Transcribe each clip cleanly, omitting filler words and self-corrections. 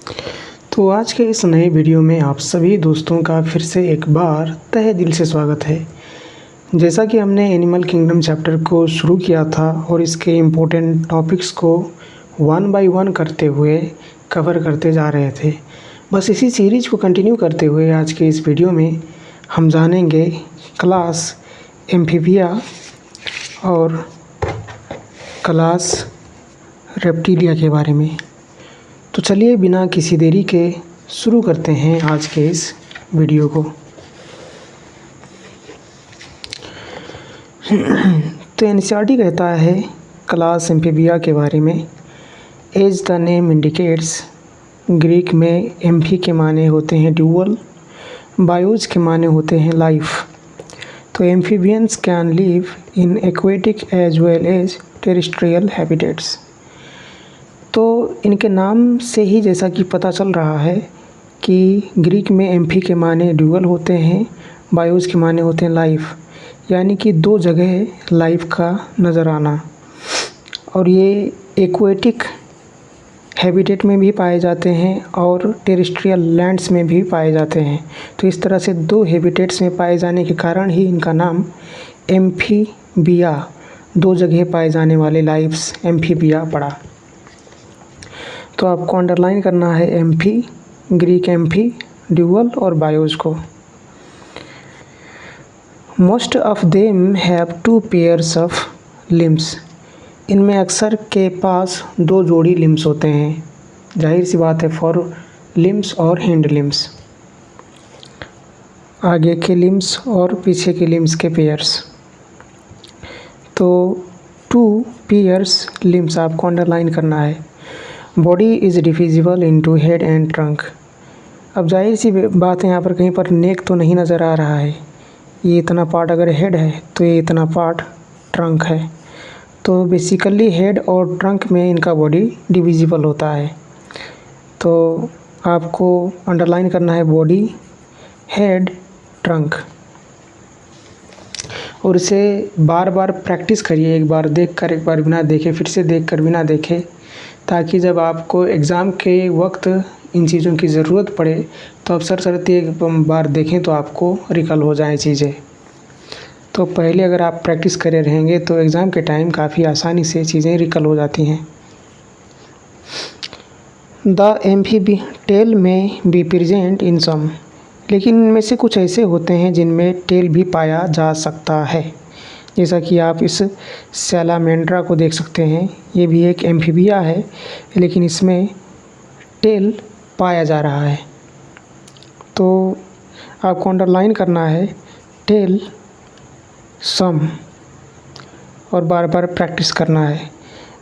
तो आज के इस नए वीडियो में आप सभी दोस्तों का फिर से एक बार तहे दिल से स्वागत है। जैसा कि हमने एनिमल किंगडम चैप्टर को शुरू किया था और इसके इम्पोर्टेंट टॉपिक्स को वन बाय वन करते हुए कवर करते जा रहे थे, बस इसी सीरीज़ को कंटिन्यू करते हुए आज के इस वीडियो में हम जानेंगे क्लास एम्फीबिया और क्लास रेप्टिलिया के बारे में। तो चलिए बिना किसी देरी के शुरू करते हैं आज के इस वीडियो को। तो एनसीईआरटी कहता है क्लास एम्फीबिया के बारे में, as the name indicates, Greek में एम्फी के माने होते हैं ड्यूअल, बायोज के माने होते हैं लाइफ। तो amphibians can live in aquatic as well as terrestrial habitats. तो इनके नाम से ही जैसा कि पता चल रहा है कि ग्रीक में एम्फी के माने ड्यूअल होते हैं, बायोज के माने होते हैं लाइफ, यानी कि दो जगह लाइफ का नज़र आना। और ये एक्वेटिक हैबिटेट में भी पाए जाते हैं और टेरेस्ट्रियल लैंड्स में भी पाए जाते हैं। तो इस तरह से दो हैबिटेट्स में पाए जाने के कारण ही इनका नाम एम्फीबिया, दो जगह पाए जाने वाले लाइफ्स एम्फीबिया पड़ा। तो आपको अंडरलाइन करना है एम्फी, ग्रीक एम्फी, ड्यूअल और बायोज को। Most of them have two pairs of limbs. इनमें अक्सर के पास दो जोड़ी लिम्स होते हैं, जाहिर सी बात है, फॉर लिम्स और हिंड लिम्स, आगे के लिम्स और पीछे के लिम्स के पेयर्स। तो टू पेयर्स लिम्स आपको अंडरलाइन करना है। Body is divisible into head and trunk. अब जाहिर सी बात है, यहाँ पर कहीं पर नेक तो नहीं नज़र आ रहा है। ये इतना पार्ट अगर हेड है तो ये इतना पार्ट ट्रंक है। तो बेसिकली हेड और ट्रंक में इनका बॉडी डिविजिबल होता है। तो आपको अंडरलाइन करना है बॉडी, हेड, ट्रंक, और इसे बार बार प्रैक्टिस करिए। एक बार देखकर, एक बार बिना देखे, फिर से देखकर बिना देखे, ताकि जब आपको एग्ज़ाम के वक्त इन चीज़ों की ज़रूरत पड़े तो अवसर सरती एक बार देखें तो आपको रिकॉल हो जाए चीज़ें। तो पहले अगर आप प्रैक्टिस करे रहेंगे तो एग्ज़ाम के टाइम काफ़ी आसानी से चीज़ें रिकॉल हो जाती हैं। द एम्फीबी टेल में बी प्रेजेंट इन सम। लेकिन इनमें से कुछ ऐसे होते हैं जिनमें टेल भी पाया जा सकता है, जैसा कि आप इस सैलामेंड्रा को देख सकते हैं। ये भी एक एम्फीबिया है, लेकिन इसमें टेल पाया जा रहा है। तो आपको अंडरलाइन करना है टेल, सम, और बार बार प्रैक्टिस करना है।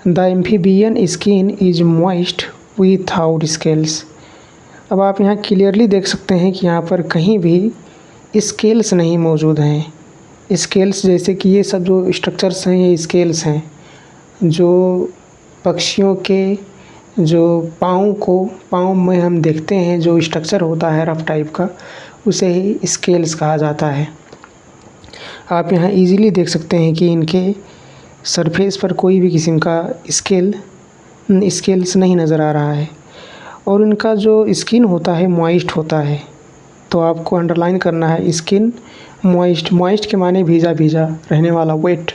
The amphibian skin is moist without scales. अब आप यहाँ क्लियरली देख सकते हैं कि यहाँ पर कहीं भी स्केल्स नहीं मौजूद हैं। स्केल्स जैसे कि ये सब जो स्ट्रक्चर्स हैं ये स्केल्स हैं, जो पक्षियों के जो पाँव में हम देखते हैं जो स्ट्रक्चर होता है रफ टाइप का, उसे ही स्केल्स कहा जाता है। आप यहाँ इजीली देख सकते हैं कि इनके सरफेस पर कोई भी किस्म का स्केल्स नहीं नज़र आ रहा है, और इनका जो स्किन होता है मॉइस्ट होता है। तो आपको अंडरलाइन करना है स्किन मॉइस्ट। मॉइस्ट के माने भीजा भीजा रहने वाला, वेट।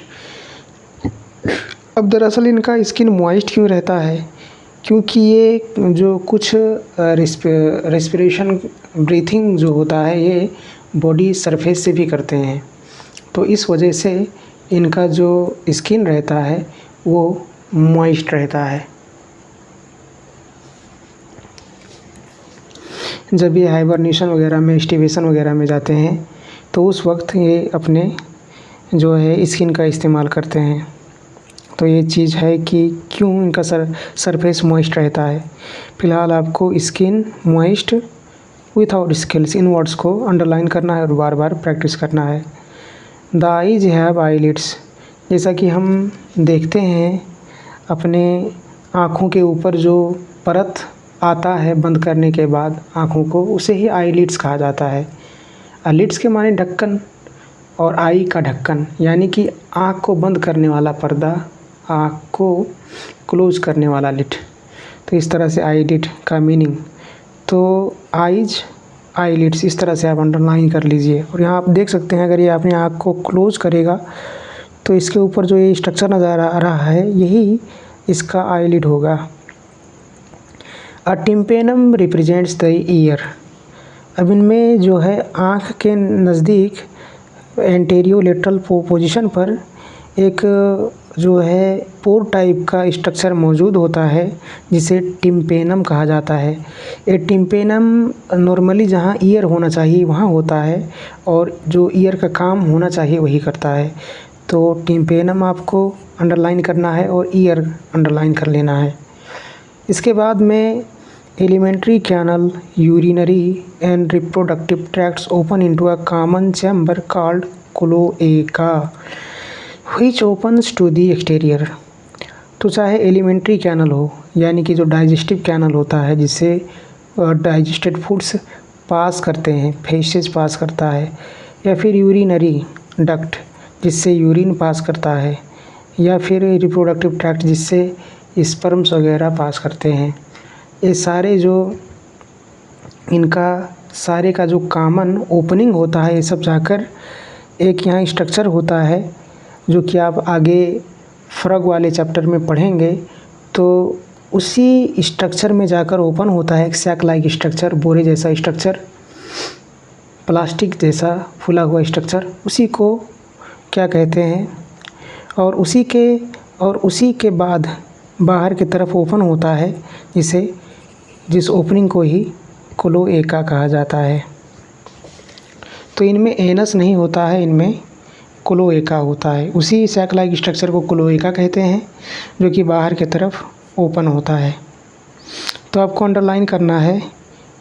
अब दरअसल इनका स्किन मॉइस्ट क्यों रहता है? क्योंकि ये जो कुछ रेस्पिरेशन, ब्रीथिंग जो होता है ये बॉडी सरफेस से भी करते हैं। तो इस वजह से इनका जो स्किन रहता है वो मॉइस्ट रहता है। जब ये हाइबरनेशन वगैरह में, स्टिवेशन वगैरह में जाते हैं तो उस वक्त ये अपने जो है स्किन का इस्तेमाल करते हैं। तो ये चीज़ है कि क्यों इनका सरफेस मॉइस्ट रहता है। फ़िलहाल आपको स्किन मॉइस्ट विथआउट स्केल्स, इन वर्ड्स को अंडरलाइन करना है और बार बार प्रैक्टिस करना है। The eyes have eyelids. जैसा कि हम देखते हैं अपने आँखों के ऊपर जो परत आता है बंद करने के बाद आँखों को, उसे ही आईलिड्स कहा जाता है। लिड्स के माने ढक्कन और आई का ढक्कन, यानी कि आँख को बंद करने वाला पर्दा, आँख को क्लोज करने वाला लिड। तो इस तरह से आईलिड का मीनिंग तो आइज, आईलिड्स, इस तरह से आप अंडरलाइन कर लीजिए। और यहाँ आप देख सकते हैं, अगर ये अपने आँख को क्लोज करेगा तो इसके ऊपर जो ये स्ट्रक्चर नज़र आ रहा है यही इसका आईलिड होगा। अ टिम्पेनम रिप्रेजेंट्स द ईयर। अब इनमें जो है आँख के नज़दीक एंटेरियो लेटरल पोजीशन पर एक जो है पोर टाइप का स्ट्रक्चर मौजूद होता है जिसे टिम्पेनम कहा जाता है। ये टिम्पेनम नॉर्मली जहाँ ईयर होना चाहिए वहाँ होता है और जो ईयर का काम होना चाहिए वही करता है। तो टिम्पेनम आपको अंडरलाइन करना है और ईयर अंडरलाइन कर लेना है। इसके बाद में alimentary canal, urinary and reproductive tracts open into a common chamber called cloaca which opens to the exterior. तो चाहे एलिमेंट्री कैनल हो यानी कि जो डाइजेस्टिव कैनल होता है जिससे डाइजेस्टेड फूड्स पास करते हैं, फेसेस पास करता है, या फिर यूरिनरी डक्ट जिससे यूरिन पास करता है, या फिर रिप्रोडक्टिव ट्रैक्ट जिससे स्पर्म्स वगैरह पास करते हैं। ये सारे जो इनका सारे का जो कॉमन ओपनिंग होता है, ये सब जाकर एक यहाँ स्ट्रक्चर होता है जो कि आप आगे फ्रॉग वाले चैप्टर में पढ़ेंगे। तो उसी स्ट्रक्चर में जाकर ओपन होता है एक सैक लाइक स्ट्रक्चर, बोरे जैसा स्ट्रक्चर, प्लास्टिक जैसा फूला हुआ स्ट्रक्चर, उसी को क्या कहते हैं। और उसी के बाद बाहर की तरफ ओपन होता है जिस ओपनिंग को ही क्लोएका कहा जाता है। तो इनमें एनस नहीं होता है, इनमें क्लोएका होता है। उसी सैक लाइक स्ट्रक्चर को क्लोएका कहते हैं जो कि बाहर की तरफ ओपन होता है। तो आपको अंडरलाइन करना है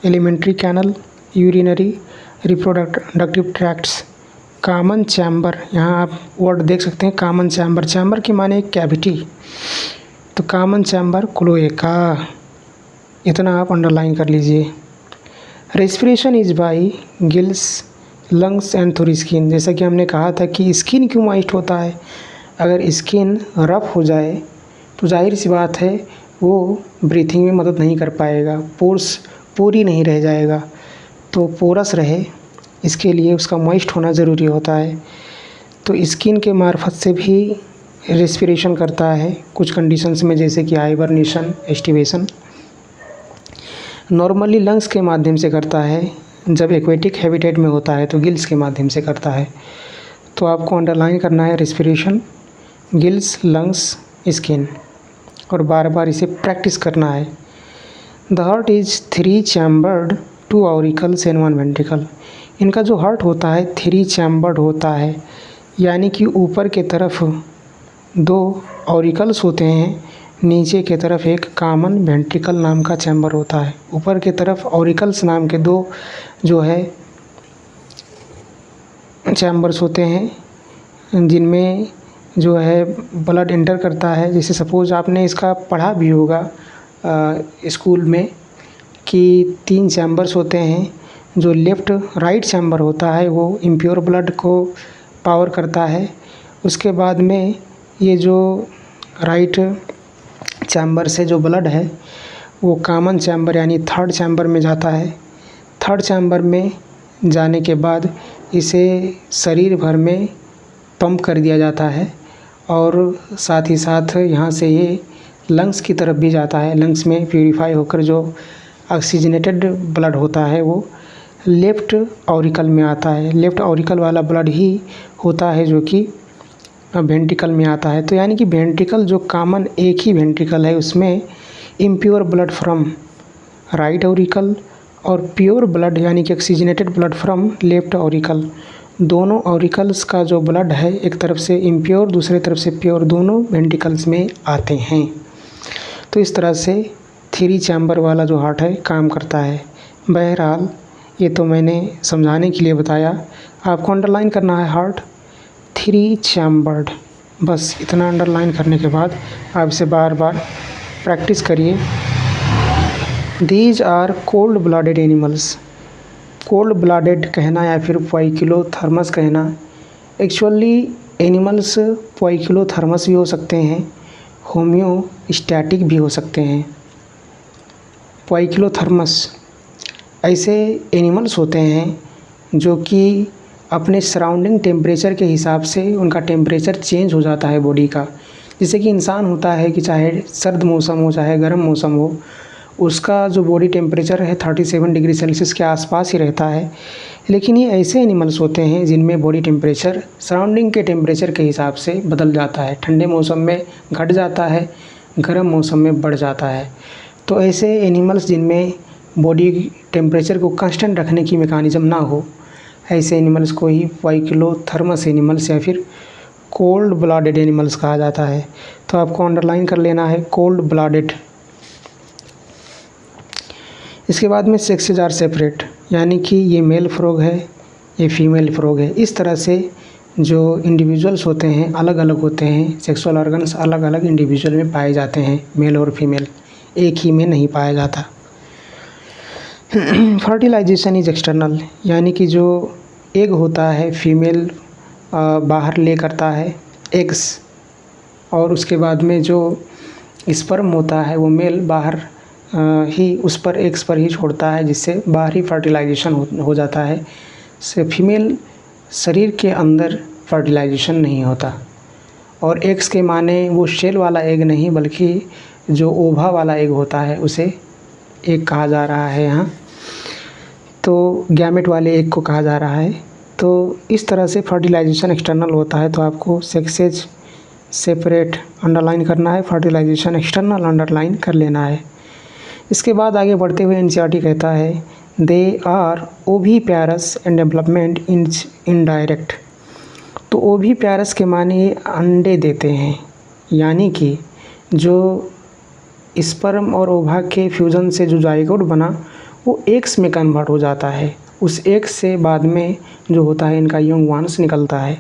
alimentary canal, urinary, reproductive tracts, common chamber. यहाँ आप वर्ड देख सकते हैं कॉमन चैम्बर, चैम्बर की माने एक कैविटी, तो कॉमन चैम्बर क्लोएका, इतना आप अंडरलाइन कर लीजिए। Respiration is by gills, lungs and through skin. जैसा कि हमने कहा था कि स्किन क्यों मॉइस्ट होता है, अगर स्किन रफ हो जाए तो जाहिर सी बात है वो ब्रीथिंग में मदद नहीं कर पाएगा, पोर ही नहीं रह जाएगा। तो पोरस रहे इसके लिए उसका मॉइस्ट होना ज़रूरी होता है। तो स्किन के मार्फत से भी रेस्पिरेशन करता है कुछ कंडीशंस में, जैसे कि हाइबरनेशन, एस्टिवेशन। नॉर्मली लंग्स के माध्यम से करता है, जब एक्वेटिक हैबिटेट में होता है तो गिल्स के माध्यम से करता है। तो आपको अंडरलाइन करना है रेस्पिरेशन, गिल्स, लंग्स, स्किन, और बार बार इसे प्रैक्टिस करना है। The heart is 3 chambered, 2 auricles and 1 ventricle. इनका जो हार्ट होता है 3 चैम्बर्ड होता है, यानी कि ऊपर के तरफ 2 ऑरिकल्स होते हैं, नीचे के तरफ एक कॉमन वेंट्रिकल नाम का चैम्बर होता है। ऊपर के तरफ ऑरिकल्स नाम के 2 जो है चैम्बर्स होते हैं जिनमें जो है ब्लड एंटर करता है। जैसे सपोज़ आपने इसका पढ़ा भी होगा स्कूल में कि 3 चैम्बर्स होते हैं। जो लेफ़्ट राइट चैम्बर होता है वो इम्प्योर ब्लड को पावर करता है। उसके बाद में ये जो राइट चैम्बर से जो ब्लड है वो कॉमन चैम्बर यानी 3rd चैम्बर में जाता है। 3rd चैम्बर में जाने के बाद इसे शरीर भर में पंप कर दिया जाता है और साथ ही साथ यहाँ से ये लंग्स की तरफ भी जाता है। लंग्स में प्यूरीफाई होकर जो ऑक्सीजनेटेड ब्लड होता है वो लेफ़्ट ऑरिकल में आता है। लेफ़्ट ऑरिकल वाला ब्लड ही होता है जो कि वेंट्रिकल में आता है। तो यानी कि वेंट्रिकल जो कॉमन एक ही वेंट्रिकल है उसमें impure blood from right auricle और प्योर ब्लड यानी कि oxygenated blood from left auricle, दोनों ऑरिकल्स का जो ब्लड है एक तरफ से इम्प्योर दूसरे तरफ से प्योर, दोनों वेंट्रिकल्स में आते हैं। तो इस तरह से 3 चैम्बर वाला जो हार्ट है काम करता है। बहरहाल ये तो मैंने समझाने के लिए बताया, आपको अंडरलाइन करना है हार्ट 3 चैम्बर्ड। बस इतना अंडरलाइन करने के बाद आप इसे बार बार प्रैक्टिस करिए। These are cold blooded animals. Cold blooded कहना या फिर पोइकिलोथर्मस कहना, एक्चुअली एनिमल्स पोइकिलोथर्मस भी हो सकते हैं, होम्योस्टैटिक भी हो सकते हैं। पोइकिलोथर्मस ऐसे एनिमल्स होते हैं जो कि अपने सराउंडिंग टेम्परेचर के हिसाब से उनका टेम्परेचर चेंज हो जाता है बॉडी का। जैसे कि इंसान होता है कि चाहे सर्द मौसम हो चाहे गर्म मौसम हो, उसका जो बॉडी टेम्परेचर है 37 डिग्री सेल्सियस के आसपास ही रहता है। लेकिन ये ऐसे एनिमल्स होते हैं जिनमें बॉडी टेम्परेचर सराउंडिंग के टेम्परेचर के हिसाब से बदल जाता है। ठंडे मौसम में घट जाता है, गर्म मौसम में बढ़ जाता है। तो ऐसे एनिमल्स जिनमें बॉडी टेम्परेचर को कांस्टेंट रखने की मैकेनिज़्म ना हो, ऐसे एनिमल्स को ही पाइक्लोथर्मस एनिमल्स या फिर कोल्ड ब्लडेड एनिमल्स कहा जाता है। तो आपको अंडरलाइन कर लेना है कोल्ड ब्लडेड। इसके बाद में सेक्सेस आर सेपरेट, यानी कि ये मेल फ्रॉग है, ये फीमेल फ्रॉग है। इस तरह से जो इंडिविजुअल्स होते हैं अलग अलग होते हैं, सेक्सुअल ऑर्गन्स अलग अलग इंडिविजुअल में पाए जाते हैं, मेल और फीमेल एक ही में नहीं पाया जाता। फर्टिलाइजेशन इज एक्सटर्नल, यानी कि जो एग होता है फीमेल बाहर ले करता है एग्स, और उसके बाद में जो स्पर्म होता है वो मेल बाहर ही उस पर एग्स पर ही छोड़ता है, जिससे बाहरी फर्टिलाइजेशन हो जाता है। से फीमेल शरीर के अंदर फर्टिलाइजेशन नहीं होता। और एग्स के माने वो शेल वाला एग नहीं, बल्कि जो ओभा वाला एग होता है उसे एग कहा जा रहा है यहाँ। तो गैमेट वाले एग को कहा जा रहा है। तो इस तरह से फर्टिलाइजेशन एक्सटर्नल होता है। तो आपको सेक्सेज सेपरेट अंडरलाइन करना है, फर्टिलाइजेशन एक्सटर्नल अंडरलाइन कर लेना है। इसके बाद आगे बढ़ते हुए एनसीईआरटी कहता है they are oviparous and development indirect. तो ओविपैरस के माने ये अंडे देते हैं, यानी कि जो स्पर्म और ओवा के फ्यूज़न से जो जाइगोट बना वो एग्स में कन्वर्ट हो जाता है। उस एग्स से बाद में जो होता है इनका यंग वंस निकलता है।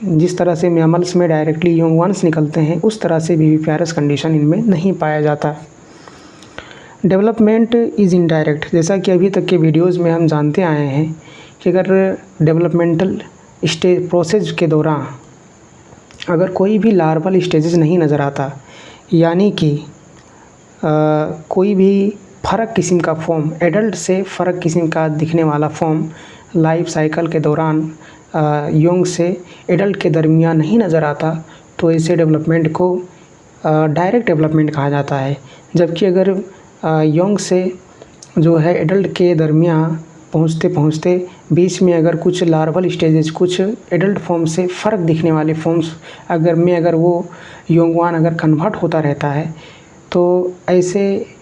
जिस तरह से मैमल्स में डायरेक्टली यंग वंस निकलते हैं, उस तरह से ओविपैरस कंडीशन इनमें नहीं पाया जाता। डेवलपमेंट इज़ इनडायरेक्ट, जैसा कि अभी तक के वीडियोज़ में हम जानते आए हैं कि अगर डेवलपमेंटल स्टेज प्रोसेस के दौरान अगर कोई भी लार्वल स्टेजेस नहीं नज़र आता, यानी कि कोई भी फ़र्क किस्म का फॉर्म, एडल्ट से फ़र्क किस्म का दिखने वाला फॉर्म लाइफ साइकिल के दौरान यंग से एडल्ट के दरमियान नहीं नज़र आता, तो ऐसे डेवलपमेंट को डायरेक्ट डेवलपमेंट कहा जाता है। जबकि अगर यंग से जो है एडल्ट के दरमियान पहुँचते पहुँचते बीच में अगर कुछ लार्वल स्टेजेस, कुछ एडल्ट फॉर्म से फ़र्क दिखने वाले फॉर्म्स अगर वो यंगवान अगर कन्वर्ट होता रहता है, तो ऐसे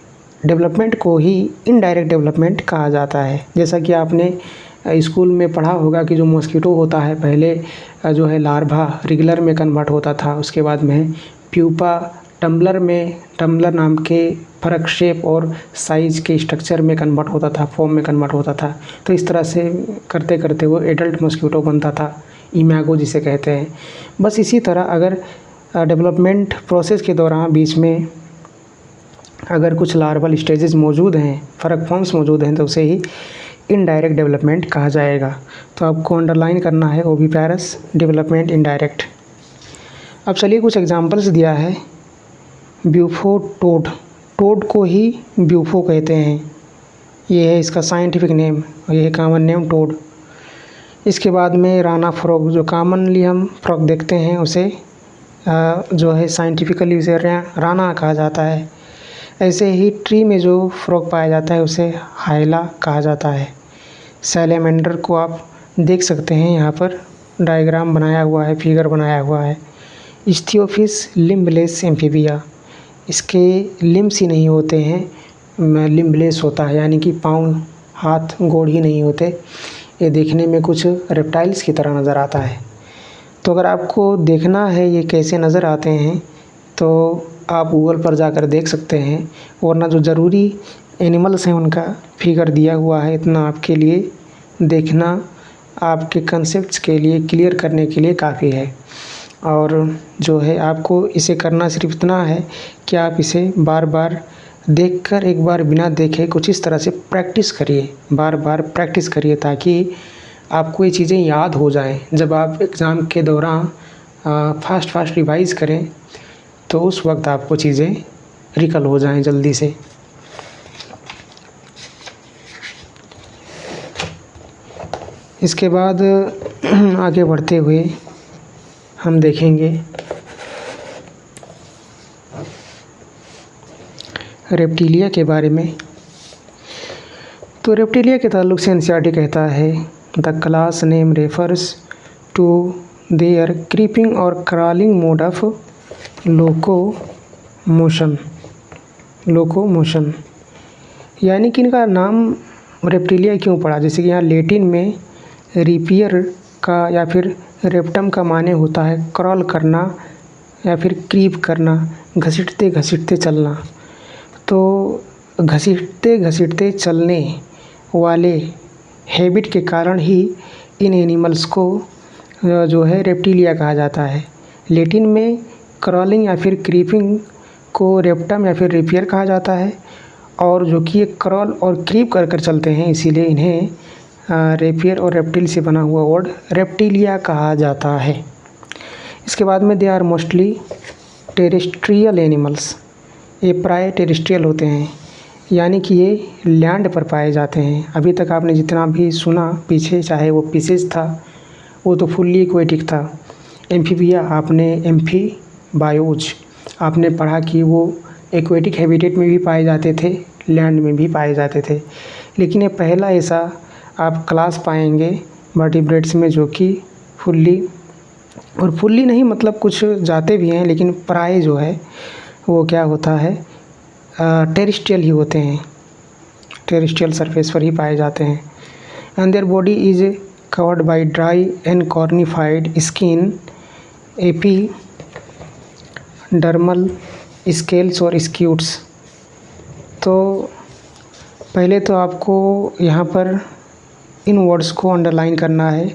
डेवलपमेंट को ही इनडायरेक्ट डेवलपमेंट कहा जाता है। जैसा कि आपने स्कूल में पढ़ा होगा कि जो मॉस्किटो होता है पहले जो है लार्वा रेगुलर में कन्वर्ट होता था, उसके बाद में प्यूपा टम्बलर नाम के फ़र्क शेप और साइज़ के स्ट्रक्चर में कन्वर्ट होता था, फॉर्म में कन्वर्ट होता था। तो इस तरह से करते करते वो एडल्ट मॉस्किटो बनता था, इमैगो जिसे कहते हैं। बस इसी तरह अगर डेवलपमेंट प्रोसेस के दौरान बीच में अगर कुछ लार्वल स्टेजेस मौजूद हैं, फ़र्क फॉर्म्स मौजूद हैं, तो उसे ही इनडायरेक्ट डेवलपमेंट कहा जाएगा। तो आपको अंडरलाइन करना है ओविपैरस डेवलपमेंट इनडायरेक्ट। अब चलिए कुछ एग्जांपल्स दिया है। ब्यूफो टोड को ही ब्यूफो कहते हैं, ये है इसका साइंटिफिक नेम, ये है कॉमन नेम टोड। इसके बाद में राना फ्रॉग, जो कॉमनली हम फ्रॉग देखते हैं उसे जो है साइंटिफिकली उसे राना कहा जाता है। ऐसे ही ट्री में जो फ्रॉग पाया जाता है उसे हाइला कहा जाता है। सैलेमेंडर को आप देख सकते हैं, यहाँ पर डायग्राम बनाया हुआ है, फिगर बनाया हुआ है। इस्थियोफिस लिम्बलेस एम्फीबिया, इसके लिम्स ही नहीं होते हैं, लिम्बलेस होता है, यानी कि पाँव हाथ गोड़ ही नहीं होते। ये देखने में कुछ रेप्टाइल्स की तरह नज़र आता है। तो अगर आपको देखना है ये कैसे नज़र आते हैं तो आप गूगल पर जाकर देख सकते हैं, वरना जो ज़रूरी एनिमल्स हैं उनका फिगर दिया हुआ है। इतना आपके लिए देखना आपके कंसेप्ट्स के लिए क्लियर करने के लिए काफ़ी है। और जो है आपको इसे करना सिर्फ इतना है कि आप इसे बार बार देखकर एक बार बिना देखे कुछ इस तरह से प्रैक्टिस करिए, बार बार प्रैक्टिस करिए, ताकि आपको ये चीज़ें याद हो जाएं। जब आप एग्ज़ाम के दौरान फास्ट रिवाइज़ करें तो उस वक्त आपको चीज़ें रिकल हो जाएं जल्दी से। इसके बाद आगे बढ़ते हुए हम देखेंगे रेप्टिलिया के बारे में। तो रेप्टिलिया के ताल्लुक से एनसीईआरटी कहता है the class name refers to their creeping और क्रॉलिंग मोड ऑफ लोकोमोशन। यानी कि इनका नाम रेप्टिलिया क्यों पड़ा, जैसे कि यहाँ लैटिन में रिपियर का या फिर रेप्टम का माने होता है क्रॉल करना या फिर क्रीप करना, घसीटते घसीटते चलना। तो घसीटते घसीटते चलने वाले हैबिट के कारण ही इन एनिमल्स को जो है रेप्टिलिया कहा जाता है। लैटिन में क्रॉलिंग या फिर क्रीपिंग को रेप्टम या फिर रिपियर कहा जाता है, और जो कि ये क्रॉल और क्रीप कर कर चलते हैं, इसीलिए इन्हें रेपियर और रेप्टिल से बना हुआ वर्ड रेप्टिलिया कहा जाता है। इसके बाद में they are mostly terrestrial animals. ये प्राय टेरेस्ट्रियल होते हैं, यानी कि ये लैंड पर पाए जाते हैं। अभी तक आपने जितना भी सुना पीछे, चाहे वो पीसेज था, वो तो फुल्ली एक्वेटिक था। एम्फीबिया आपने एम्फीबायोज आपने पढ़ा कि वो एक्वेटिक हैबिटेट में भी पाए जाते थे, लैंड में भी पाए जाते थे। लेकिन ये पहला ऐसा आप क्लास पाएंगे वर्टिब्रेट्स में जो कि फुल्ली नहीं, मतलब कुछ जाते भी हैं, लेकिन प्राय जो है वो क्या होता है, टेरेस्ट्रियल ही होते हैं, टेरेस्ट्रियल सरफेस पर ही पाए जाते हैं। And their body is covered by dry and cornified skin, epidermal scales और स्क्यूट्स। तो पहले तो आपको यहाँ पर इन वर्ड्स को अंडरलाइन करना है।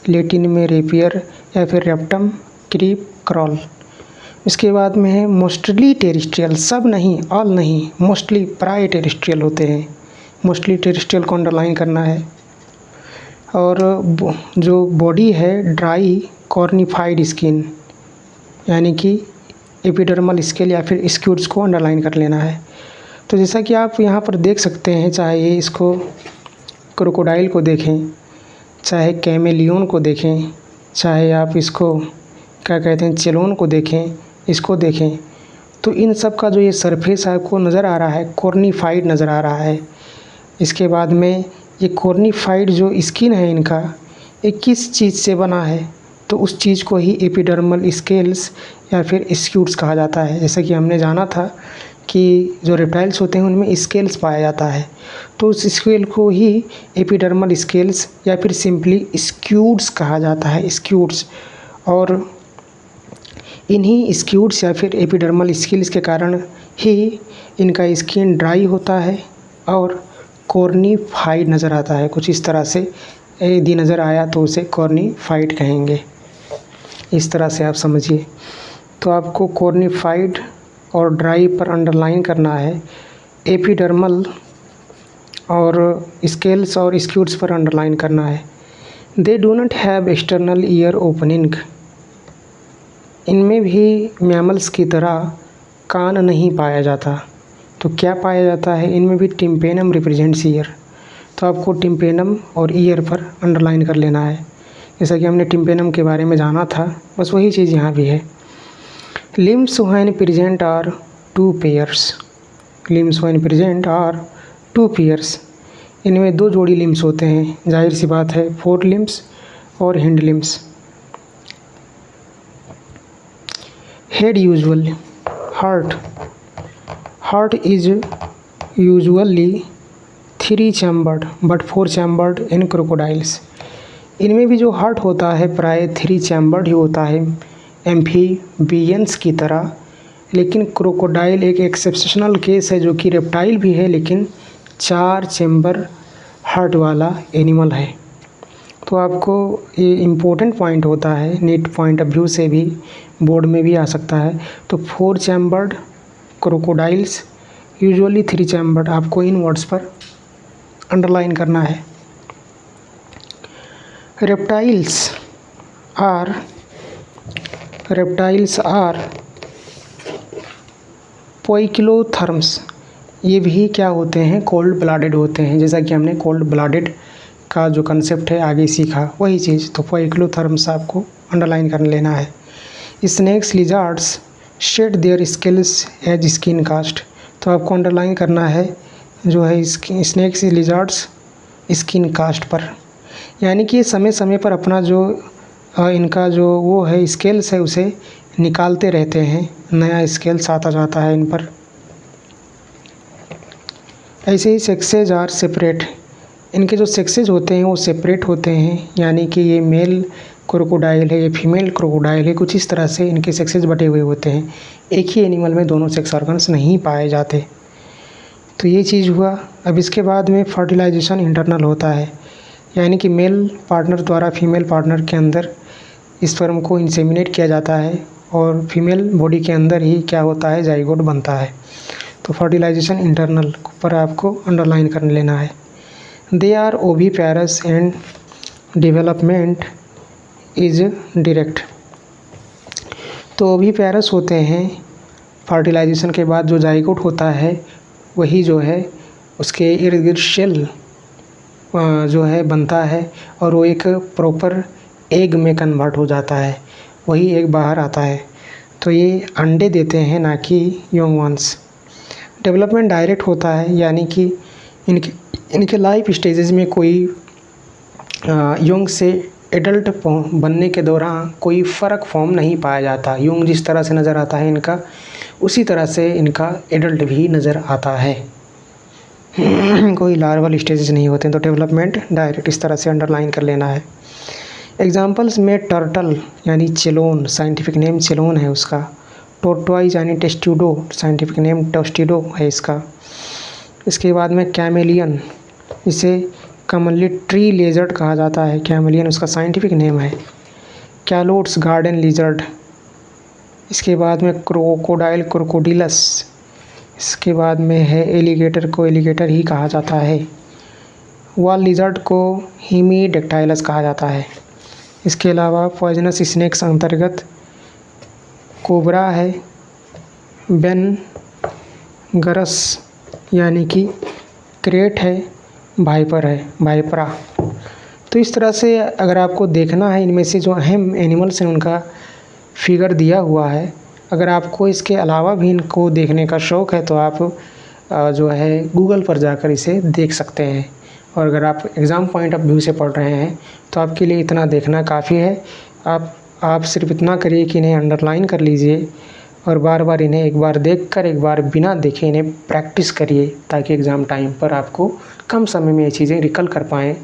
लैटिन में रेपियर या फिर रेप्टम, क्रीप, क्रॉल। इसके बाद में है मोस्टली टेरेस्ट्रियल, सब नहीं, ऑल नहीं, मोस्टली प्राय टेरेस्ट्रियल होते हैं। मोस्टली टेरेस्ट्रियल को अंडरलाइन करना है। और जो बॉडी है ड्राई कॉर्निफाइड स्किन, यानी कि एपिडर्मल स्केल या फिर स्क्यूट्स को अंडरलाइन कर लेना है। तो जैसा कि आप यहाँ पर देख सकते हैं, चाहे इसको क्रोकोडाइल को देखें, चाहे कैमेलियन को देखें, चाहे आप इसको क्या कहते हैं चेलोन को देखें, इसको देखें, तो इन सब का जो ये सरफेस आपको नज़र आ रहा है कॉर्निफाइड नज़र आ रहा है। इसके बाद में ये कॉर्निफाइड जो स्किन है इनका, ये किस चीज़ से बना है, तो उस चीज़ को ही एपिडर्मल स्केल्स या फिर स्क्यूट्स कहा जाता है। जैसा कि हमने जाना था कि जो रेप्टाइल्स होते हैं उनमें स्केल्स पाया जाता है, तो उस स्केल को ही एपिडर्मल स्केल्स या फिर सिंपली स्क्यूट्स कहा जाता है, स्क्यूट्स। और इन्हीं स्क्यूट्स या फिर एपिडर्मल स्केल्स के कारण ही इनका स्किन ड्राई होता है और कॉर्निफाइड नज़र आता है। कुछ इस तरह से यदि नज़र आया तो उसे कॉर्निफाइड कहेंगे। इस तरह से आप समझिए। तो आपको कॉर्निफाइड और ड्राई पर अंडरलाइन करना है, एपिडर्मल और स्केल्स और स्क्यूट्स पर अंडरलाइन करना है। They do not have external ear opening. इनमें भी मैमल्स की तरह कान नहीं पाया जाता। तो क्या पाया जाता है, इनमें भी टिम्पेनम रिप्रेजेंट्स ईयर। तो आपको टिम्पेनम और ईयर पर अंडरलाइन कर लेना है। जैसा कि हमने टिम्पेनम के बारे में जाना था, बस वही चीज़ यहाँ भी है। Limbs when present are 2 pairs. Limbs when present are 2 pairs. इनमें 2 जोड़ी लिम्स होते हैं, जाहिर सी बात है, फोर लिम्स और hind limbs. Head usual heart is usually 3 chambered but 4 chambered in crocodiles. इनमें भी जो हार्ट होता है प्राय 3 चैम्बर्ड ही होता है एम्फीबियंस की तरह। लेकिन क्रोकोडाइल एक एक्सेप्शनल केस है, जो कि रेप्टाइल भी है लेकिन 4 चैम्बर हार्ट वाला एनिमल है। तो आपको ये इम्पोर्टेंट पॉइंट होता है, नीट पॉइंट ऑफ व्यू से भी बोर्ड में भी आ सकता है। तो 4 चैम्बर्ड क्रोकोडाइल्स, यूजुअली 3 चैम्बर्ड, आपको इन वर्ड्स पर अंडरलाइन करना है। Reptiles are poikilotherms. ये भी क्या होते हैं, कोल्ड ब्लडेड होते हैं। जैसा कि हमने कोल्ड ब्लडेड का जो कंसेप्ट है आगे सीखा वही चीज़। तो पोइक्लोथर्म्स आपको अंडरलाइन कर लेना है। Snakes lizards shed their scales as skin cast, तो आपको अंडरलाइन करना है जो है स्नेक्स लिजार्ड्स स्किन कास्ट पर, यानी कि समय समय पर अपना जो इनका जो वो है स्केल्स है उसे निकालते रहते हैं, नया स्केल्स आता जाता है इन पर। ऐसे ही सेक्सेज आर सेपरेट, इनके जो सेक्सेज होते हैं वो सेपरेट होते हैं, यानी कि ये मेल क्रोकोडाइल है, ये फीमेल क्रोकोडाइल है, कुछ इस तरह से इनके सेक्सेज बटे हुए होते हैं। एक ही एनिमल में दोनों सेक्स ऑर्गन्स नहीं पाए जाते। तो ये चीज़ हुआ। अब इसके बाद में फर्टिलाइजेशन इंटरनल होता है, यानी कि मेल पार्टनर द्वारा फीमेल पार्टनर के अंदर स्पर्म को इंसेमिनेट किया जाता है और फीमेल बॉडी के अंदर ही क्या होता है, जाइगोट बनता है। तो फर्टिलाइजेशन इंटरनल पर आपको अंडरलाइन कर लेना है। They are oviparous and development is direct, तो ओविपैरस होते हैं, फर्टिलाइजेशन के बाद जो जाइगोट होता है वही जो है उसके इर्द गिर्द शेल जो है बनता है और वो एक प्रॉपर एग में कन्वर्ट हो जाता है, वही एग बाहर आता है। तो ये अंडे देते हैं, ना कि यंग वंस। डेवलपमेंट डायरेक्ट होता है, यानी कि इनके लाइफ स्टेजेस में कोई यंग से एडल्ट बनने के दौरान कोई फ़र्क फॉर्म नहीं पाया जाता। यंग जिस तरह से नज़र आता है इनका, उसी तरह से इनका एडल्ट भी नज़र आता है। कोई लार्वल स्टेजेस नहीं होते हैं। तो डेवलपमेंट डायरेक्ट इस तरह से अंडरलाइन कर लेना है। एग्जांपल्स में टर्टल यानी चेलोन, साइंटिफिक नेम चेलोन है उसका। टोर्टोइज यानी टेस्ट्यूडो, साइंटिफिक नेम टोस्टिडो है इसका। इसके बाद में कैमेलियन, इसे कॉमनली ट्री लेजर्ड कहा जाता है, कैमेलियन उसका साइंटिफिक नेम है। कैलोट्स गार्डन लिजर्ड। इसके बाद में क्रोकोडाइल क्रोकोडिलस। इसके बाद में है एलिगेटर को एलिगेटर ही कहा जाता है। वॉल लिजर्ड को हीमीडेक्टाइलस कहा जाता है। इसके अलावा पॉइजनस स्नेक्स अंतर्गत कोबरा है, बेनगरस यानी कि क्रेट है, वाइपर है, वाइपरा। तो इस तरह से अगर आपको देखना है इनमें से जो अहम एनिमल्स हैं उनका फिगर दिया हुआ है। अगर आपको इसके अलावा भी इनको देखने का शौक़ है तो आप जो है गूगल पर जाकर इसे देख सकते हैं। और अगर आप एग्ज़ाम पॉइंट ऑफ व्यू से पढ़ रहे हैं तो आपके लिए इतना देखना काफ़ी है। आप सिर्फ इतना करिए कि इन्हें अंडरलाइन कर लीजिए और बार बार इन्हें एक बार देखकर एक बार बिना देखे इन्हें प्रैक्टिस करिए, ताकि एग्ज़ाम टाइम पर आपको कम समय में ये चीज़ें रिकल कर पाएँ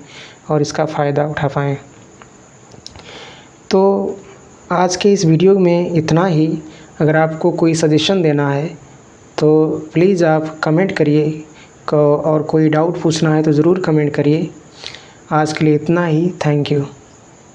और इसका फ़ायदा उठा पाएँ। तो आज के इस वीडियो में इतना ही। अगर आपको कोई सजेशन देना है तो प्लीज़ आप कमेंट करिए, और कोई डाउट पूछना है तो ज़रूर कमेंट करिए। आज के लिए इतना ही। Thank you.